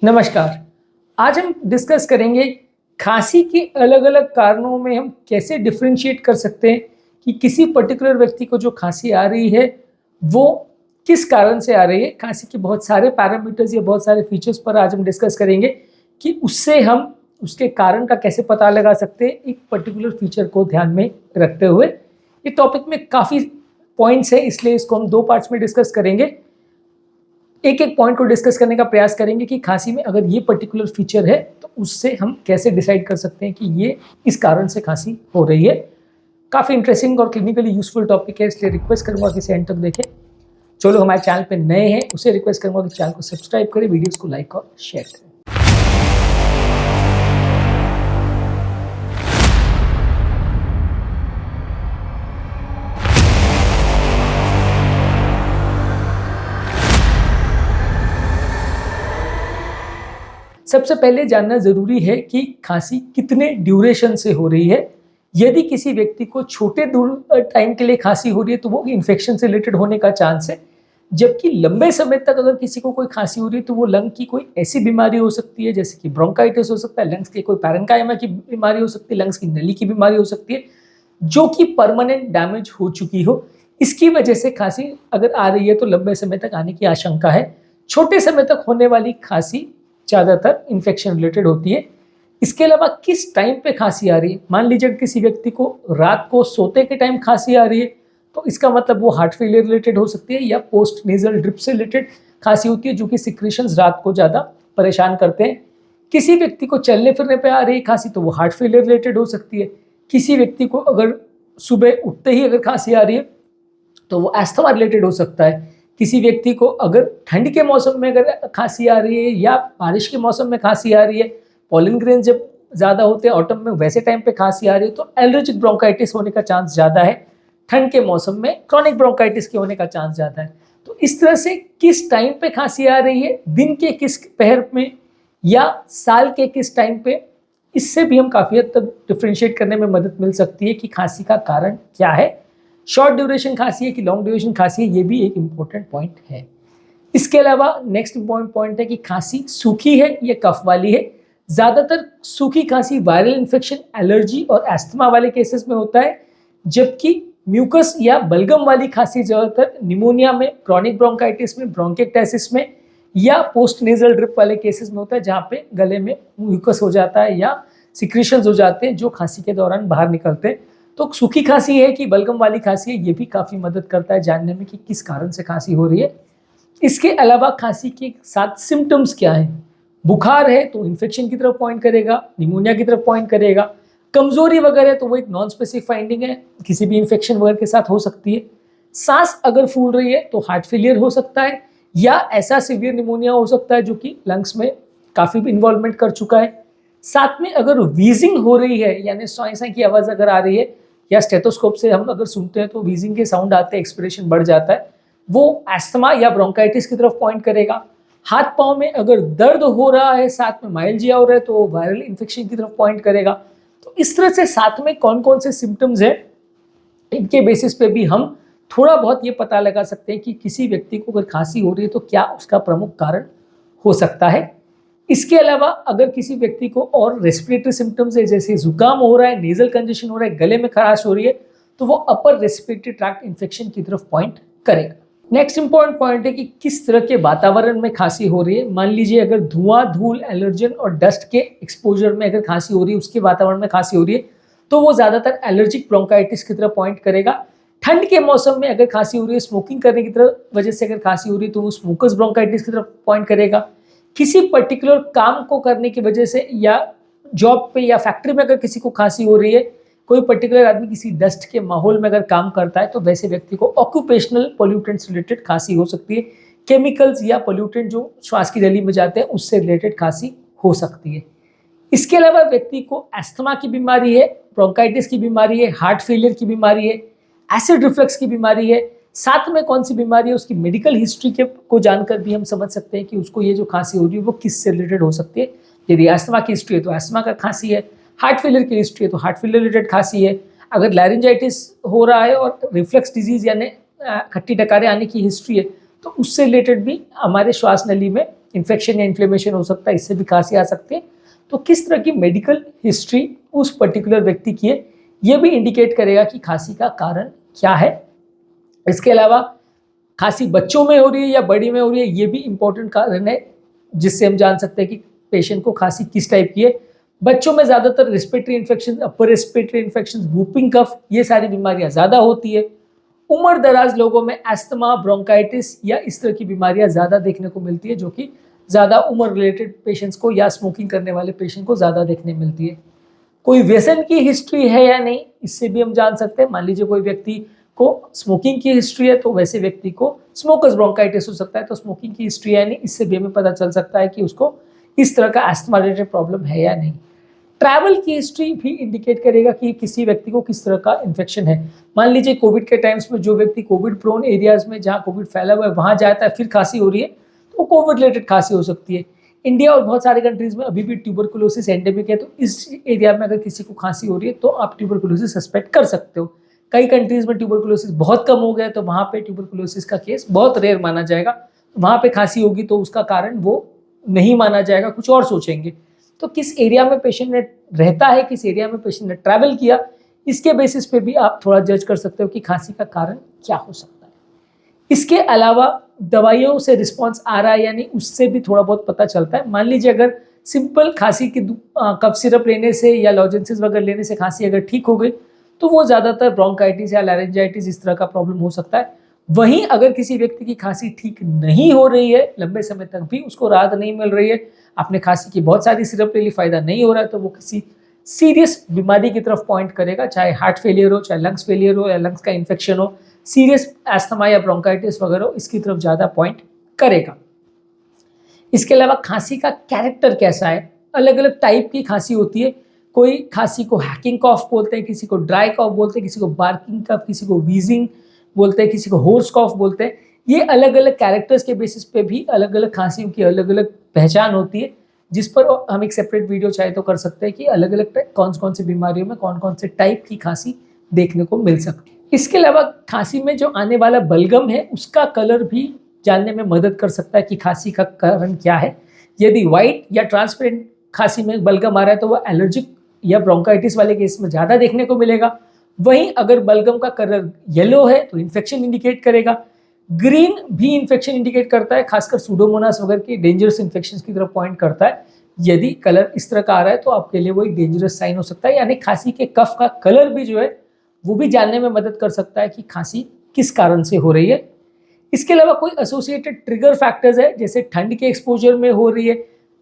नमस्कार। आज हम डिस्कस करेंगे खांसी के अलग-अलग कारणों में हम कैसे डिफरेंशिएट कर सकते हैं कि किसी पर्टिकुलर व्यक्ति को जो खांसी आ रही है, वो किस कारण से आ रही है। खांसी के बहुत सारे पैरामीटर्स या बहुत सारे फीचर्स पर आज हम डिस्कस करेंगे कि उससे हम उसके कारण का कैसे पता लगा सकते हैं, एक पर्टिकुलर फीचर को ध्यान में रखते हुए। ये टॉपिक में काफ़ी पॉइंट्स हैं, इसलिए इसको हम 2 पार्ट्स में डिस्कस करेंगे। एक-एक पॉइंट को डिस्कस करने का प्रयास करेंगे कि खांसी में अगर ये पर्टिकुलर फीचर है, तो उससे हम कैसे डिसाइड कर सकते हैं कि ये इस कारण से खांसी हो रही है। काफ़ी इंटरेस्टिंग और क्लिनिकली यूज़फुल टॉपिक है, इसलिए रिक्वेस्ट करूँगा कि इसे एंड तक देखें। जो लोग हमारे चैनल पे नए हैं, उसे रिक्वेस्ट करूँगा कि चैनल को सब्सक्राइब करें, वीडियोज़ को लाइक और शेयर करें। सबसे पहले जानना ज़रूरी है कि खांसी कितने ड्यूरेशन से हो रही है। यदि किसी व्यक्ति को छोटे टाइम के लिए खांसी हो रही है, तो वो इन्फेक्शन से रिलेटेड होने का चांस है। जबकि लंबे समय तक अगर किसी को कोई खांसी हो रही है, तो वो लंग की कोई ऐसी बीमारी हो सकती है, जैसे कि ब्रोंकाइटिस हो सकता है, लंग्स की कोई पैरेन्काइमा की बीमारी हो सकती है, लंग्स की नली की बीमारी हो सकती है, जो कि परमानेंट डैमेज हो चुकी हो। इसकी वजह से खांसी अगर आ रही है, तो लंबे समय तक आने की आशंका है। छोटे समय तक होने वाली खांसी ज़्यादातर इन्फेक्शन रिलेटेड होती है। इसके अलावा किस टाइम पे खांसी आ रही है, मान लीजिए किसी व्यक्ति को रात को सोते के टाइम खांसी आ रही है, तो इसका मतलब वो हार्ट फेलियर रिलेटेड हो सकती है या पोस्ट नेजल ड्रिप से रिलेटेड खांसी होती है, जो कि सिक्रीशंस रात को ज़्यादा परेशान करते हैं। किसी व्यक्ति को चलने फिरने पे आ रही है खांसी, तो वो हार्ट फेलियर रिलेटेड हो सकती है। किसी व्यक्ति को अगर सुबह उठते ही अगर खांसी आ रही है, तो वो अस्थमा रिलेटेड हो सकता है। किसी व्यक्ति को अगर ठंड के मौसम में अगर खांसी आ रही है या बारिश के मौसम में खांसी आ रही है, पॉलन ग्रेन जब ज़्यादा होते हैं ऑटम में, वैसे टाइम पे खांसी आ रही है, तो एलर्जिक ब्रोंकाइटिस होने का चांस ज़्यादा है। ठंड के मौसम में क्रॉनिक ब्रोंकाइटिस के होने का चांस ज़्यादा है। तो इस तरह से किस टाइम पे खांसी आ रही है, दिन के किस पहर में या साल के किस टाइम पे, इससे भी हम काफ़ी हद तक डिफ्रेंशिएट करने में मदद मिल सकती है कि खांसी का कारण क्या है। शॉर्ट ड्यूरेशन खांसी है कि लॉन्ग ड्यूरेशन खांसी है, ये भी एक इम्पोर्टेंट पॉइंट है। इसके अलावा नेक्स्ट इम्पोर्टेंट पॉइंट है कि खांसी सूखी है या कफ वाली है। ज़्यादातर सूखी खांसी वायरल इन्फेक्शन, एलर्जी और एस्थमा वाले केसेस में होता है, जबकि म्यूकस या बलगम वाली खांसी ज़्यादातर निमोनिया में, क्रॉनिक ब्रोंकाइटिस में, ब्रोंकिएक्टाइसिस में या पोस्ट नेजल ड्रिप वाले केसेस में होता है, जहाँ पे गले में म्यूकस हो जाता है या सिक्रीशंस हो जाते हैं जो खांसी के दौरान बाहर निकलते हैं। तो सूखी खांसी है कि बलगम वाली खांसी है, ये भी काफ़ी मदद करता है जानने में कि किस कारण से खांसी हो रही है। इसके अलावा खांसी के साथ सिम्टम्स क्या हैं? बुखार है तो इन्फेक्शन की तरफ पॉइंट करेगा, निमोनिया की तरफ पॉइंट करेगा। कमजोरी वगैरह तो वो एक नॉन स्पेसिफिक फाइंडिंग है, किसी भी इन्फेक्शन वगैरह के साथ हो सकती है। सांस अगर फूल रही है तो हार्ट फेलियर हो सकता है या ऐसा सीवियर निमोनिया हो सकता है जो कि लंग्स में काफ़ी इन्वॉल्वमेंट कर चुका है। साथ में अगर वीजिंग हो रही है, यानी स्वाई स्वाई की आवाज़ अगर आ रही है या स्टेथोस्कोप से हम अगर सुनते हैं तो वीजिंग के साउंड आते हैं, एक्सपिरेशन बढ़ जाता है, वो एस्थमा या ब्रोंकाइटिस की तरफ पॉइंट करेगा। हाथ पाँव में अगर दर्द हो रहा है, साथ में माइल्जिया हो रहा है, तो वायरल इन्फेक्शन की तरफ पॉइंट करेगा। तो इस तरह से साथ में कौन कौन से सिम्टम्स हैं, इनके बेसिस पे भी हम थोड़ा बहुत ये पता लगा सकते हैं कि किसी व्यक्ति को अगर खांसी हो रही है तो क्या उसका प्रमुख कारण हो सकता है। इसके अलावा अगर किसी व्यक्ति को और रेस्पिरेटरी सिम्टम्स है, जैसे जुकाम हो रहा है, नेजल कंजेशन हो रहा है, गले में खराश हो रही है, तो वो अपर रेस्पिरेटरी ट्रैक्ट इन्फेक्शन की तरफ पॉइंट करेगा। नेक्स्ट इंपॉर्टेंट पॉइंट है कि किस तरह के वातावरण में खांसी हो रही है। मान लीजिए अगर धुआं, धूल, एलर्जन और डस्ट के एक्सपोजर में अगर खांसी हो रही है, उसके वातावरण में खांसी हो रही है, तो वो ज़्यादातर एलर्जिक ब्रोंकाइटिस की तरफ पॉइंट करेगा। ठंड के मौसम में अगर खांसी हो रही है, स्मोकिंग करने की तरफ वजह से अगर खांसी हो रही है, तो वो स्मोकर्स ब्रोंकाइटिस की तरफ पॉइंट करेगा। किसी पर्टिकुलर काम को करने की वजह से या जॉब पे या फैक्ट्री में अगर किसी को खांसी हो रही है, कोई पर्टिकुलर आदमी किसी डस्ट के माहौल में अगर काम करता है, तो वैसे व्यक्ति को ऑक्यूपेशनल पोल्यूटेंट्स रिलेटेड खांसी हो सकती है। केमिकल्स या पोल्यूटेंट जो श्वास की नली में जाते हैं, उससे रिलेटेड खांसी हो सकती है। इसके अलावा व्यक्ति को एस्थमा की बीमारी है, ब्रोंकाइटिस की बीमारी है, हार्ट फेलियर की बीमारी है, एसिड रिफ्लक्स की बीमारी है, साथ में कौन सी बीमारी है उसकी मेडिकल हिस्ट्री के को जानकर भी हम समझ सकते हैं कि उसको ये जो खांसी हो रही है वो किससे रिलेटेड हो सकती है। यदि अस्थमा की हिस्ट्री है तो अस्थमा का खांसी है, हार्ट फेलियर की हिस्ट्री है तो हार्ट फेलियर रिलेटेड खांसी है। अगर लैरिंजाइटिस हो रहा है और रिफ्लक्स डिजीज यानी खट्टी डकारे आने की हिस्ट्री है, तो उससे रिलेटेड भी हमारे श्वास नली में इन्फेक्शन या इन्फ्लेमेशन हो सकता है, इससे भी खांसी आ सकती है। तो किस तरह की मेडिकल हिस्ट्री उस पर्टिकुलर व्यक्ति की है, ये भी इंडिकेट करेगा कि खांसी का कारण क्या है। इसके अलावा खांसी बच्चों में हो रही है या बड़ी में हो रही है, ये भी इंपॉर्टेंट कारण है जिससे हम जान सकते हैं कि पेशेंट को खांसी किस टाइप की है। बच्चों में ज़्यादातर respiratory infection, upper respiratory infection, whooping cough, ये सारी बीमारियां ज़्यादा होती है। उम्र दराज लोगों में एस्थमा, ब्रोंकाइटिस या इस तरह की बीमारियां ज़्यादा देखने को मिलती है, जो कि ज़्यादा उम्र रिलेटेड पेशेंट्स को या स्मोकिंग करने वाले पेशेंट को ज़्यादा देखने मिलती है। कोई व्यसन की हिस्ट्री है या नहीं, इससे भी हम जान सकते हैं। मान लीजिए कोई व्यक्ति को स्मोकिंग की हिस्ट्री है तो वैसे व्यक्ति को स्मोकर्स ब्रोंकाइटिस हो सकता है, तो स्मोकिंग की हिस्ट्री है नहीं, इससे भी हमें पता चल सकता है कि उसको इस तरह का एस्थमा रिलेटेड प्रॉब्लम है या नहीं। ट्रैवल की हिस्ट्री भी इंडिकेट करेगा कि किसी व्यक्ति को किस तरह का इन्फेक्शन है। मान लीजिए कोविड के टाइम्स में जो व्यक्ति कोविड प्रोन एरियाज में जहाँ कोविड फैला हुआ है वहाँ जाता है, फिर खांसी हो रही है, तो कोविड रिलेटेड खांसी हो सकती है। इंडिया और बहुत सारे कंट्रीज में अभी भी ट्यूबरकुलोसिस एंडेमिक है, तो इस एरिया में अगर किसी को खांसी हो रही है तो आप ट्यूबरकुलोसिस सस्पेक्ट कर सकते हो। कई कंट्रीज में ट्यूबरकुलोसिस बहुत कम हो गया, तो वहाँ पे ट्यूबरकुलोसिस का केस बहुत रेयर माना जाएगा। वहाँ पे खांसी होगी तो उसका कारण वो नहीं माना जाएगा, कुछ और सोचेंगे। तो किस एरिया में पेशेंट ने रहता है, किस एरिया में पेशेंट ने ट्रैवल किया, इसके बेसिस पे भी आप थोड़ा जज कर सकते हो कि खांसी का कारण क्या हो सकता है। इसके अलावा दवाइयों से रिस्पॉन्स आ रहा है या नहीं, उससे भी थोड़ा बहुत पता चलता है। मान लीजिए अगर सिंपल खांसी की कफ सिरप लेने से या लॉजेंसिस वगैरह लेने से खांसी अगर ठीक हो गई, तो वो ज़्यादातर ब्रोंकाइटिस या लैरिंजाइटिस इस तरह का प्रॉब्लम हो सकता है। वहीं अगर किसी व्यक्ति की खांसी ठीक नहीं हो रही है, लंबे समय तक भी उसको राहत नहीं मिल रही है, आपने खांसी की बहुत सारी सिरप ले ली, फायदा नहीं हो रहा है, तो वो किसी सीरियस बीमारी की तरफ पॉइंट करेगा, चाहे हार्ट फेलियर हो, चाहे लंग्स फेलियर हो या लंग्स का इन्फेक्शन हो, सीरियस एस्थमा या ब्रोंकाइटिस वगैरह हो, इसकी तरफ ज़्यादा पॉइंट करेगा। इसके अलावा खांसी का कैरेक्टर कैसा है, अलग अलग टाइप की खांसी होती है। कोई खांसी को हैकिंग कॉफ बोलते हैं, किसी को ड्राई कॉफ बोलते हैं, किसी को बार्किंग कफ, किसी को वीजिंग बोलते हैं, किसी को होर्स कॉफ बोलते हैं। ये अलग अलग कैरेक्टर्स के बेसिस पे भी अलग अलग खांसियों की अलग अलग पहचान होती है, जिस पर हम एक सेपरेट वीडियो चाहे तो कर सकते हैं कि अलग अलग कौन कौन सी बीमारियों में कौन कौन से टाइप की खांसी देखने को मिल सकती है। इसके अलावा खांसी में जो आने वाला बलगम है, उसका कलर भी जानने में मदद कर सकता है कि खांसी का कारण क्या है। यदि व्हाइट या ट्रांसपेरेंट खांसी में बलगम आ रहा है तो वह एलर्जिक या ब्रोंकाइटिस वाले केस में ज़्यादा देखने को मिलेगा। वहीं अगर बलगम का कलर येलो है तो इन्फेक्शन इंडिकेट करेगा। ग्रीन भी इन्फेक्शन इंडिकेट करता है, खासकर सूडोमोनास वगैरह की डेंजरस इन्फेक्शन की तरफ पॉइंट करता है। यदि कलर इस तरह का आ रहा है तो आपके लिए वो एक डेंजरस साइन हो सकता है, यानी खांसी के कफ का कलर भी जो है वो भी जानने में मदद कर सकता है कि खांसी किस कारण से हो रही है। इसके अलावा कोई एसोसिएटेड ट्रिगर फैक्टर्स है, जैसे ठंड के एक्सपोजर में हो रही है,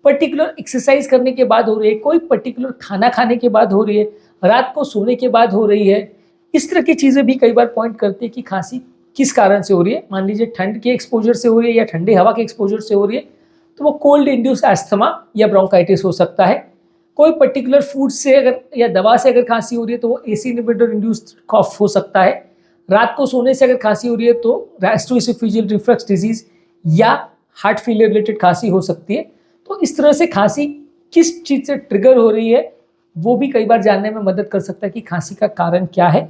पर्टिकुलर एक्सरसाइज करने के बाद हो रही है, कोई पर्टिकुलर खाना खाने के बाद हो रही है, रात को सोने के बाद हो रही है, इस तरह की चीज़ें भी कई बार पॉइंट करती है कि खांसी किस कारण से हो रही है। मान लीजिए ठंड के एक्सपोजर से हो रही है या ठंडी हवा के एक्सपोजर से हो रही है, तो वो कोल्ड इंड्यूस एस्थमा या ब्रोंकाइटिस हो सकता है। कोई पर्टिकुलर फूड से अगर या दवा से अगर खांसी हो रही है तो वो एसी इनहिबिटर इंड्यूस्ड कॉफ हो सकता है। रात को सोने से अगर खांसी हो रही है तो गैस्ट्रोएसोफेजियल रिफ्लक्स डिजीज या हार्ट फेलियर रिलेटेड खांसी हो सकती है। तो इस तरह से खांसी किस चीज़ से ट्रिगर हो रही है वो भी कई बार जानने में मदद कर सकता है कि खांसी का कारण क्या है।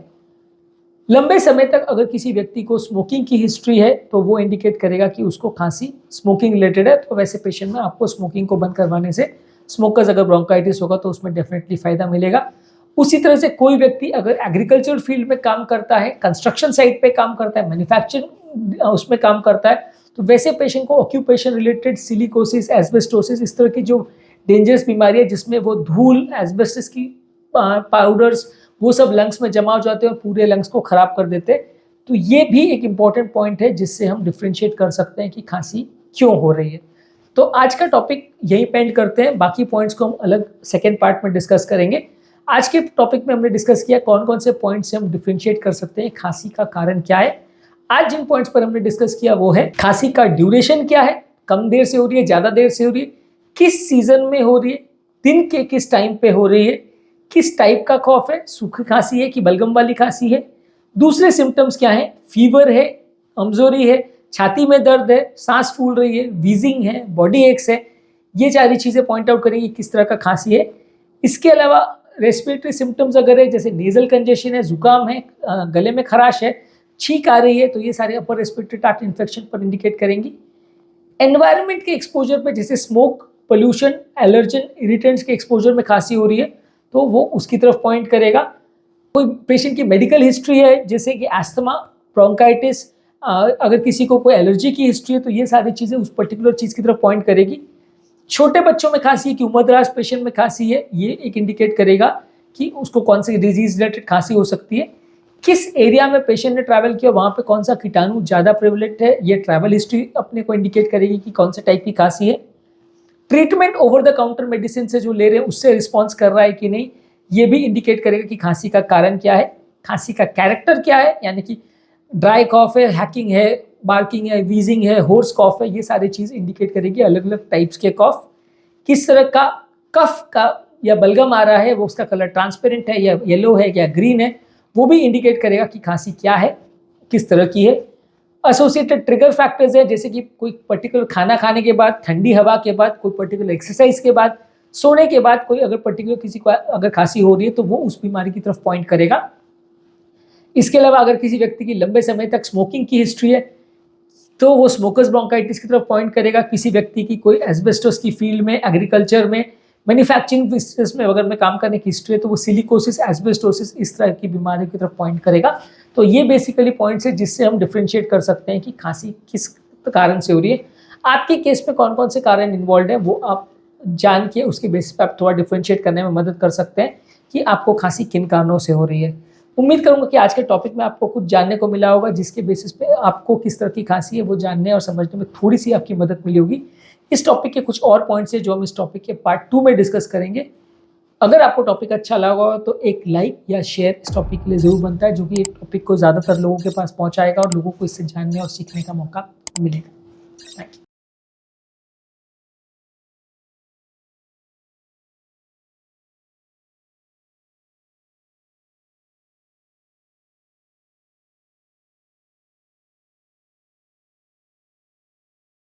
लंबे समय तक अगर किसी व्यक्ति को स्मोकिंग की हिस्ट्री है तो वो इंडिकेट करेगा कि उसको खांसी स्मोकिंग रिलेटेड है, तो वैसे पेशेंट में आपको स्मोकिंग को बंद करवाने से, स्मोकर्स अगर ब्रोंकाइटिस होगा तो उसमें डेफिनेटली फायदा मिलेगा। उसी तरह से कोई व्यक्ति अगर एग्रीकल्चर फील्ड में काम करता है, कंस्ट्रक्शन साइट पे काम करता है, मैन्युफैक्चरिंग उसमें काम करता है, तो वैसे पेशेंट को ऑक्यूपेशन रिलेटेड सिलिकोसिस, एस्बेस्टोसिस, इस तरह की जो डेंजरस बीमारी है जिसमें वो धूल, एस्बेस्टस की पाउडर्स, वो सब लंग्स में जमा हो जाते हैं और पूरे लंग्स को खराब कर देते हैं। तो ये भी एक इम्पॉर्टेंट पॉइंट है जिससे हम डिफ्रेंशिएट कर सकते हैं कि खांसी क्यों हो रही है। तो आज का टॉपिक यहीं पे एंड करते हैं, बाकी पॉइंट्स को हम अलग सेकेंड पार्ट में डिस्कस करेंगे। आज के टॉपिक में हमने डिस्कस किया कौन कौन से पॉइंट से हम डिफ्रेंशिएट कर सकते हैं खांसी का कारण क्या है। आज जिन पॉइंट्स पर हमने डिस्कस किया वो है खांसी का ड्यूरेशन क्या है, कम देर से हो रही है, ज़्यादा देर से हो रही है, किस सीजन में हो रही है, दिन के किस टाइम पे हो रही है, किस टाइप का कॉफ है, सूखी खांसी है कि बलगम वाली खांसी है, दूसरे सिम्टम्स क्या है, फीवर है, कमजोरी है, छाती में दर्द है, सांस फूल रही है, वीजिंग है, बॉडी एक्स है, ये सारी चीज़ें पॉइंट आउट करेंगे किस तरह का खांसी है। इसके अलावा रेस्पिरेटरी सिम्टम्स अगर है, जैसे नेजल कंजेशन है, जुकाम है, गले में खराश है, छींक आ रही है, तो ये सारे अपर रेस्पिरेटरी ट्रैक्ट इन्फेक्शन पर इंडिकेट करेंगी। एनवायरनमेंट के एक्सपोजर पे, जैसे स्मोक, पोल्यूशन, एलर्जन, इरिटेंट्स के एक्सपोजर में खांसी हो रही है तो वो उसकी तरफ पॉइंट करेगा। कोई पेशेंट की मेडिकल हिस्ट्री है जैसे कि एस्थमा, ब्रोंकाइटिस, अगर किसी को कोई एलर्जी की हिस्ट्री है तो ये सारी चीज़ें उस पर्टिकुलर चीज़ की तरफ पॉइंट करेगी। छोटे बच्चों में खांसी कि उम्रदराज पेशेंट में खांसी है, ये एक इंडिकेट करेगा कि उसको कौन सी डिजीज रिलेटेड खांसी हो सकती है। किस एरिया में पेशेंट ने ट्रैवल किया वहाँ पे कौन सा कीटाणु ज़्यादा प्रेवलेंट है, ये ट्रैवल हिस्ट्री अपने को इंडिकेट करेगी कि कौन से टाइप की खांसी है। Treatment over the counter medicine से जो ले रहे हैं उससे रिस्पॉन्स कर रहा है कि नहीं, ये भी इंडिकेट करेगा कि खांसी का कारण क्या है, खांसी का कैरेक्टर क्या है, यानी कि ड्राई कॉफ है, हैकिंग है, बार्किंग है, वीजिंग है, होर्स कॉफ है, ये सारी चीज़ इंडिकेट करेगी अलग अलग टाइप्स के कॉफ। किस तरह का कफ का या बलगम आ रहा है, वो उसका कलर ट्रांसपेरेंट है या येलो है या ग्रीन है, वो भी इंडिकेट करेगा कि खांसी क्या है, किस तरह की है। एसोसिएटेड ट्रिगर फैक्टर्स है जैसे कि कोई पर्टिकुलर खाना खाने के बाद, ठंडी हवा के बाद, कोई पर्टिकुलर एक्सरसाइज के बाद, सोने के बाद कोई अगर पर्टिकुलर किसी को अगर खांसी हो रही है तो वो उस बीमारी की तरफ पॉइंट करेगा। इसके अलावा अगर किसी व्यक्ति की लंबे समय तक स्मोकिंग की हिस्ट्री है तो वो स्मोकर्स ब्रोंकाइटिस की तरफ पॉइंट करेगा। किसी व्यक्ति की कोई एस्बेस्टोस की फील्ड में, एग्रीकल्चर में, मैन्युफैक्चरिंग बिजनेस में अगर में काम करने की हिस्ट्री है तो वो सिलिकोसिस, एस्बेस्टोसिस, इस तरह की बीमारी की तरफ पॉइंट करेगा। तो ये बेसिकली पॉइंट्स है जिससे हम डिफ्रेंशिएट कर सकते हैं कि खांसी किस कारण से हो रही है। आपके केस में कौन कौन से कारण इन्वॉल्व है वो आप जान के उसके बेसिस पे आप थोड़ा डिफ्रेंशिएट करने में मदद कर सकते हैं कि आपको खांसी किन कारणों से हो रही है। उम्मीद करूंगा कि आज के टॉपिक में आपको कुछ जानने को मिला होगा जिसके बेसिस पे आपको किस तरह की खांसी है वो जानने और समझने में थोड़ी सी आपकी मदद मिली होगी। इस टॉपिक के कुछ और पॉइंट्स है जो हम इस टॉपिक के पार्ट 2 में डिस्कस करेंगे। अगर आपको टॉपिक अच्छा लगा तो एक लाइक या शेयर इस टॉपिक के लिए ज़रूर बनता है, जो कि एक टॉपिक को ज़्यादातर लोगों के पास पहुँचाएगा और लोगों को इससे जानने और सीखने का मौका मिलेगा। Thank you.